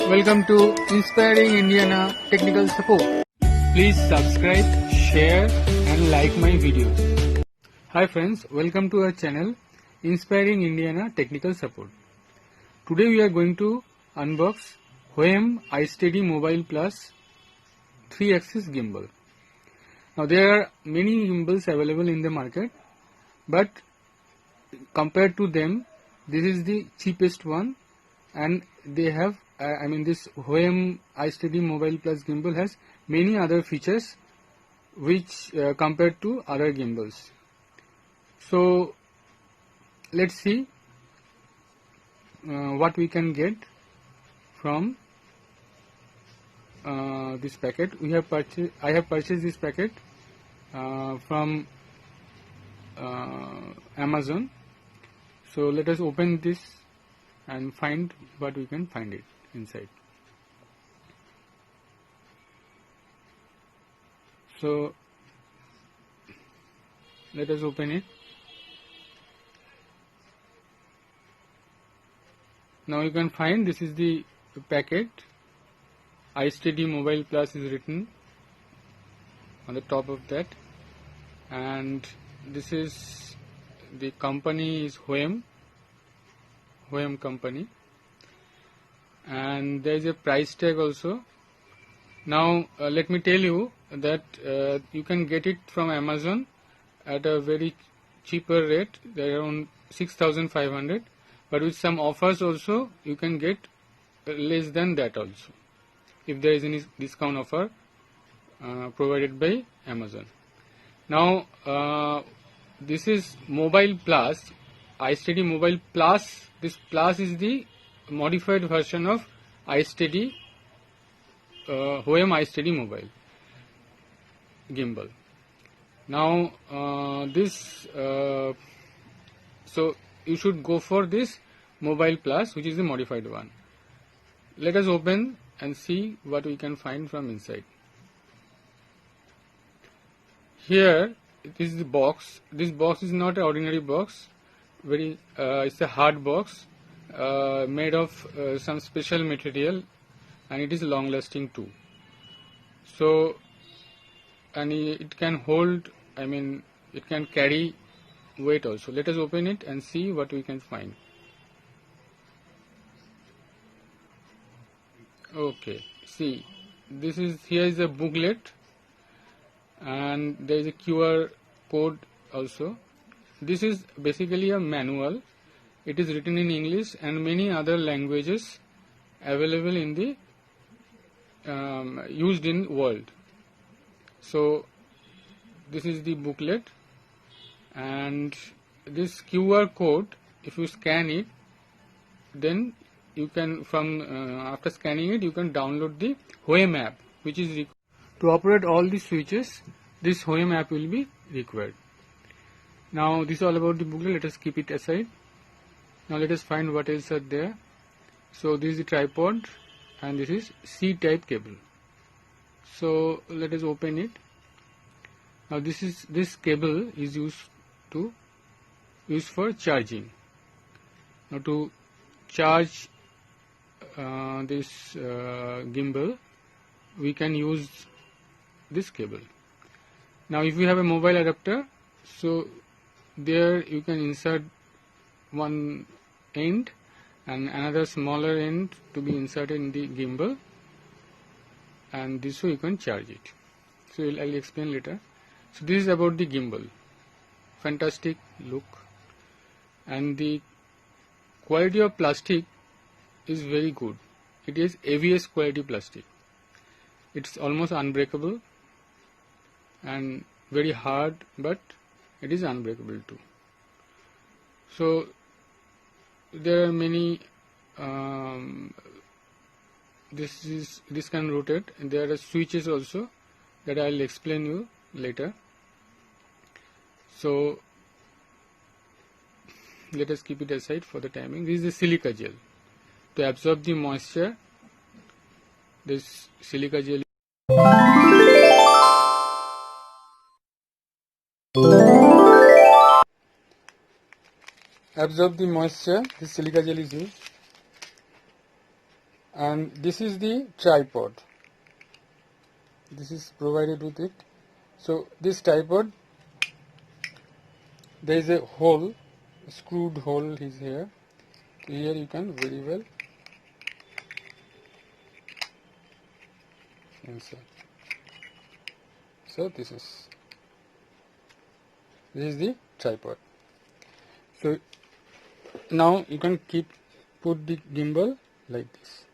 Welcome to Inspiring Indiana Technical Support. Please subscribe, share and like my videos. Hi friends, welcome to our channel Inspiring Indiana Technical Support. Today we are going to unbox Hohem iSteady Mobile Plus 3-axis gimbal. Now there are many gimbals available in the market, but compared to them, this is the cheapest one, and they have this Hohem iSteady Mobile Plus gimbal has many other features which compared to other gimbals. So let's see what we can get from this packet. I have purchased this packet from Amazon. So let us open this and find what we can find it inside. So let us open it. Now you can find this is the packet. iSteady Mobile Plus is written on the top of that, and this is the company is Hohem company, and there is a price tag also. Now let me tell you that you can get it from Amazon at a very cheaper rate. They are around 6,500, but with some offers also you can get less than that also, if there is any discount offer provided by Amazon. Now this is Mobile Plus, iSteady Mobile Plus. This Plus is the modified version of iSteady, Hohem iSteady Mobile gimbal. Now so you should go for this Mobile Plus, which is the modified one. Let us open and see what we can find from inside. Here it is the box. This box is not an ordinary box. It's a hard box made of some special material, and it is long lasting too. So, and it can hold, it can carry weight also. Let us open it and see what we can find. Okay, see, here is a booklet, and there is a QR code also. This is basically a manual. It is written in English and many other languages available in the used in world. So this is the booklet, and this QR code, if you scan it, then you can after scanning it you can download the Hohem app, which is required to operate all the switches. This Hohem app will be required. Now this is all about the booklet. Let us keep it aside. Now let us find what else are there. So this is the tripod, and this is C-type cable. So let us open it. Now this cable is used for charging. Now to charge this gimbal, we can use this cable. Now if you have a mobile adapter, so there you can insert one end and another smaller end to be inserted in the gimbal, and this way you can charge it. So I'll explain later. So this is about the gimbal. Fantastic look, and the quality of plastic is very good. It is ABS quality plastic. It's almost unbreakable and very hard, but it is unbreakable too. So there are many this can rotate, and there are switches also that I'll explain you later. So let us keep it aside for the timing. This is the silica gel to absorb the moisture. This silica gel absorb the moisture. This silica gel is used, and this is the tripod. This is provided with it. So this tripod, there is a hole, a screwed hole is here. So here you can very well insert. So this is the tripod. So now you can put the gimbal like this.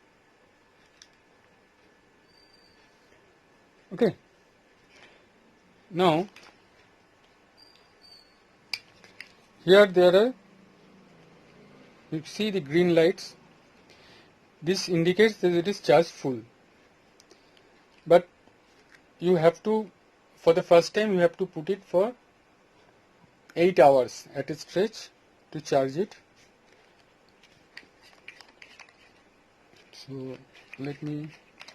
Okay. Now here there are, you see the green lights. This indicates that it is charged full. But you have to, for the first time, you have to put it for 8 hours at a stretch to charge it. So let me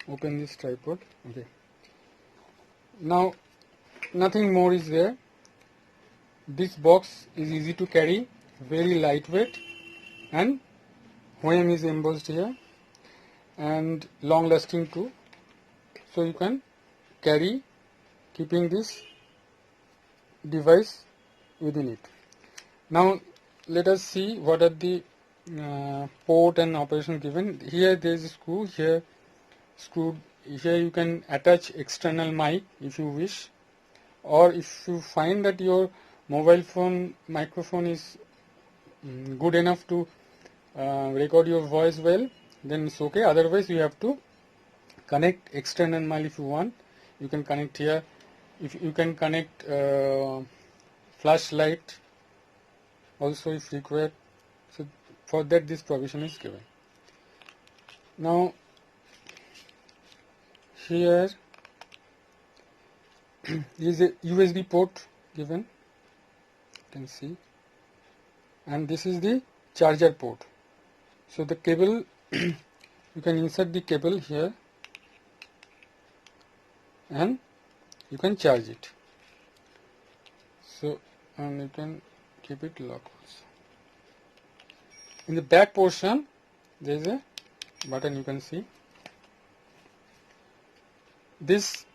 open this tripod. Okay. Now nothing more is there. This box is easy to carry, very lightweight, and Wham is embossed here, and long lasting too. So you can carry, keeping this device within it. Now let us see what are the port and operation given. Here there is a screw, here screwed. Here you can attach external mic if you wish, or if you find that your mobile phone microphone is good enough to record your voice well, then it's okay. Otherwise you have to connect external mic if you want. You can connect here. If you can connect flashlight also if required. So for that this provision is given. Now here is a USB port given, you can see, and this is the charger port. So the cable you can insert the cable here and you can charge it. So and you can keep it locked also. In the back portion there is a button, you can see. This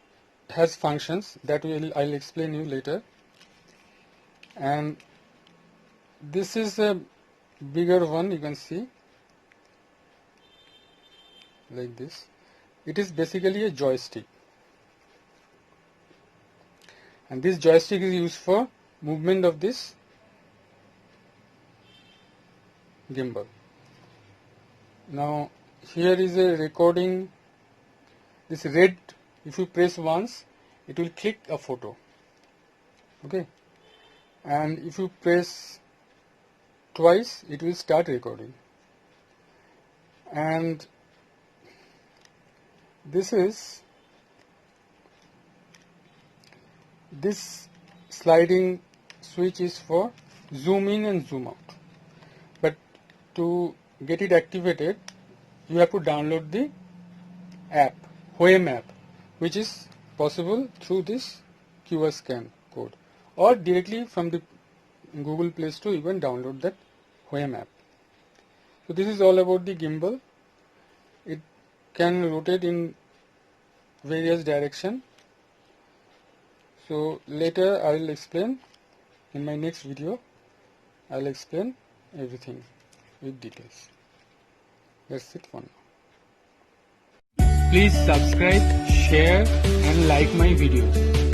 has functions that I'll explain you later, and this is a bigger one, you can see, like this. It is basically a joystick, and this joystick is used for movement of this gimbal. Now here is a recording. This red, if you press once, it will click a photo. Okay, and if you press twice, it will start recording. And this sliding switch is for zoom in and zoom out. But to get it activated, you have to download the app, Wham app, which is possible through this QR scan code, or directly from the Google Play Store you can download that Wham app. So this is all about the gimbal. It can rotate in various directions. So later I will explain, in my next video I will explain everything with details. That's it for now. Please subscribe, share and like my videos.